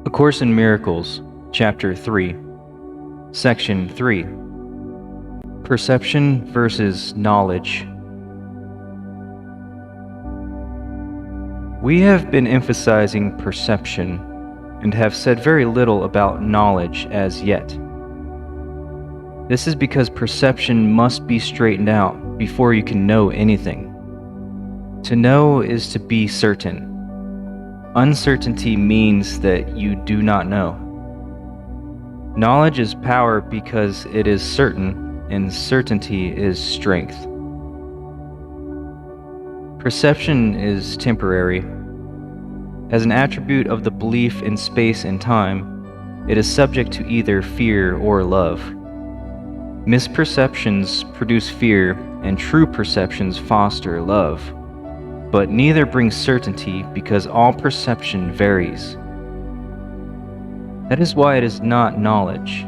A Course in Miracles, Chapter 3, Section 3, Perception versus Knowledge. We have been emphasizing perception and have said very little about knowledge as yet. This is because perception must be straightened out before you can know anything. To know is to be certain. Uncertainty means that you do not know. Knowledge is power because it is certain, and certainty is strength. Perception is temporary. As an attribute of the belief in space and time, it is subject to either fear or love. Misperceptions produce fear, and true perceptions foster love. But neither brings certainty because all perception varies. That is why it is not knowledge.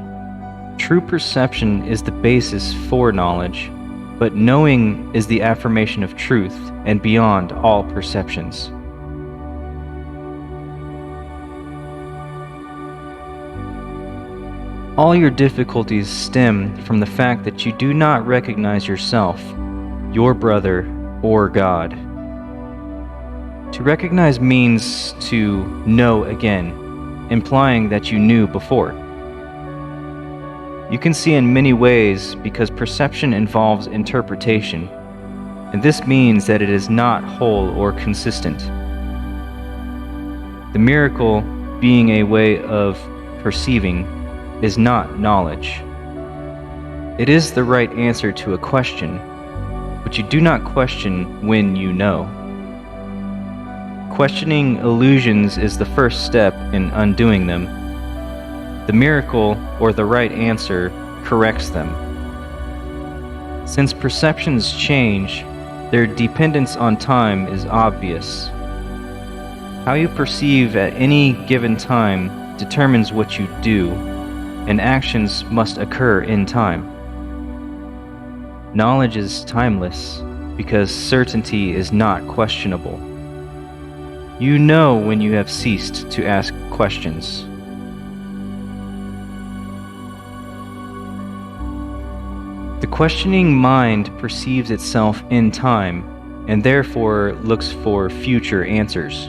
True perception is the basis for knowledge, but knowing is the affirmation of truth and beyond all perceptions. All your difficulties stem from the fact that you do not recognize yourself, your brother, or God. To recognize means to know again, implying that you knew before. You can see in many ways because perception involves interpretation, and this means that it is not whole or consistent. The miracle, being a way of perceiving, is not knowledge. It is the right answer to a question, but you do not question when you know. Questioning illusions is the first step in undoing them. The miracle, or the right answer, corrects them. Since perceptions change, their dependence on time is obvious. How you perceive at any given time determines what you do, and actions must occur in time. Knowledge is timeless because certainty is not questionable. You know when you have ceased to ask questions. The questioning mind perceives itself in time and therefore looks for future answers.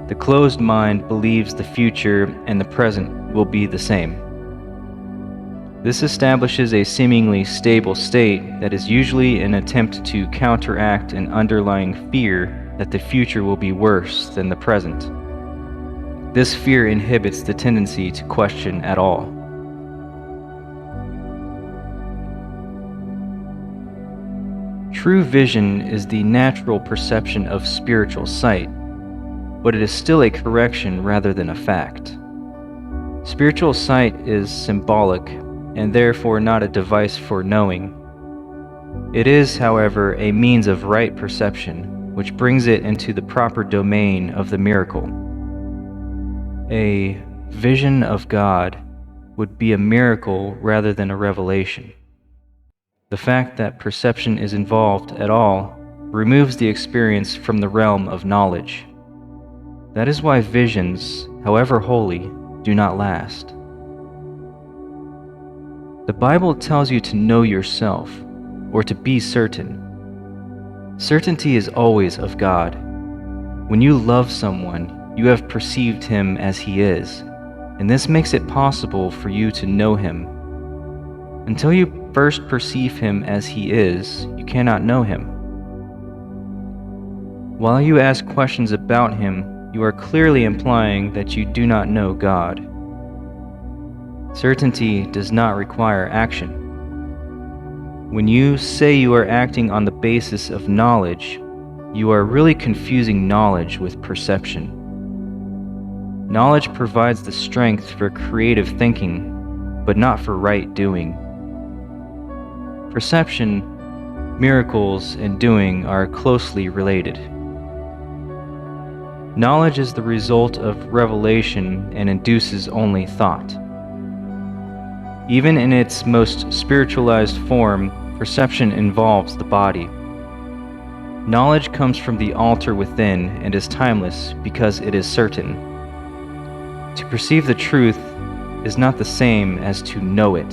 The closed mind believes the future and the present will be the same. This establishes a seemingly stable state that is usually an attempt to counteract an underlying fear that the future will be worse than the present. This fear inhibits the tendency to question at all. True vision is the natural perception of spiritual sight, but it is still a correction rather than a fact. Spiritual sight is symbolic and therefore not a device for knowing. It is, however, a means of right perception, which brings it into the proper domain of the miracle. A vision of God would be a miracle rather than a revelation. The fact that perception is involved at all removes the experience from the realm of knowledge. That is why visions, however holy, do not last. The Bible tells you to know yourself, or to be certain. Certainty is always of God. When you love someone, you have perceived him as he is, and this makes it possible for you to know him. Until you first perceive him as he is, you cannot know him. While you ask questions about him, you are clearly implying that you do not know God. Certainty does not require action. When you say you are acting on the basis of knowledge, you are really confusing knowledge with perception. Knowledge provides the strength for creative thinking, but not for right doing. Perception, miracles, and doing are closely related. Knowledge is the result of revelation and induces only thought. Even in its most spiritualized form, perception involves the body. Knowledge comes from the altar within and is timeless because it is certain. To perceive the truth is not the same as to know it.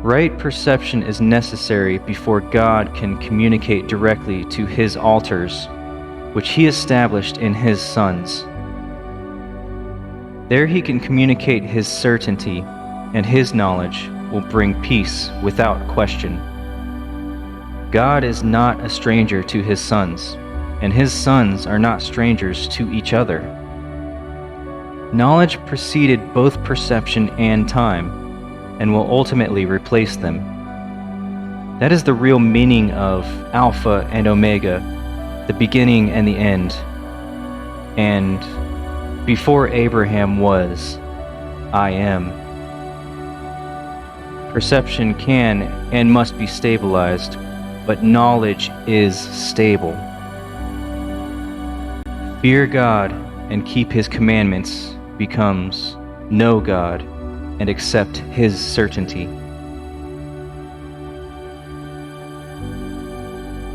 Right perception is necessary before God can communicate directly to His altars, which He established in His sons. There He can communicate His certainty, and His knowledge will bring peace without question. God is not a stranger to His sons, and His sons are not strangers to each other. Knowledge preceded both perception and time, and will ultimately replace them. That is the real meaning of Alpha and Omega, the beginning and the end. And before Abraham was, I am. Perception can and must be stabilized, but knowledge is stable. Fear God and keep His commandments becomes know God and accept His certainty.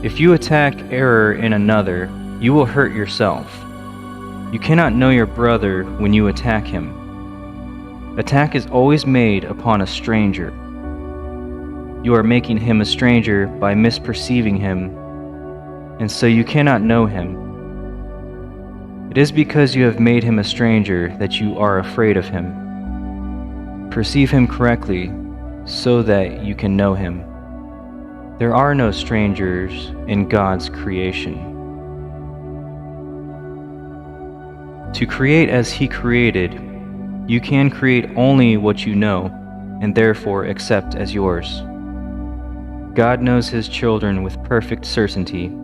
If you attack error in another, you will hurt yourself. You cannot know your brother when you attack him. Attack is always made upon a stranger. You are making him a stranger by misperceiving him, and so you cannot know him. It is because you have made him a stranger that you are afraid of him. Perceive him correctly so that you can know him. There are no strangers in God's creation. To create as He created, you can create only what you know and therefore accept as yours. God knows His children with perfect certainty.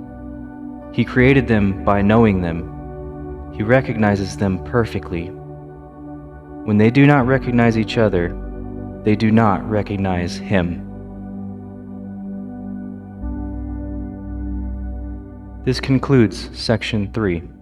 He created them by knowing them. He recognizes them perfectly. When they do not recognize each other, they do not recognize Him. This concludes Section 3.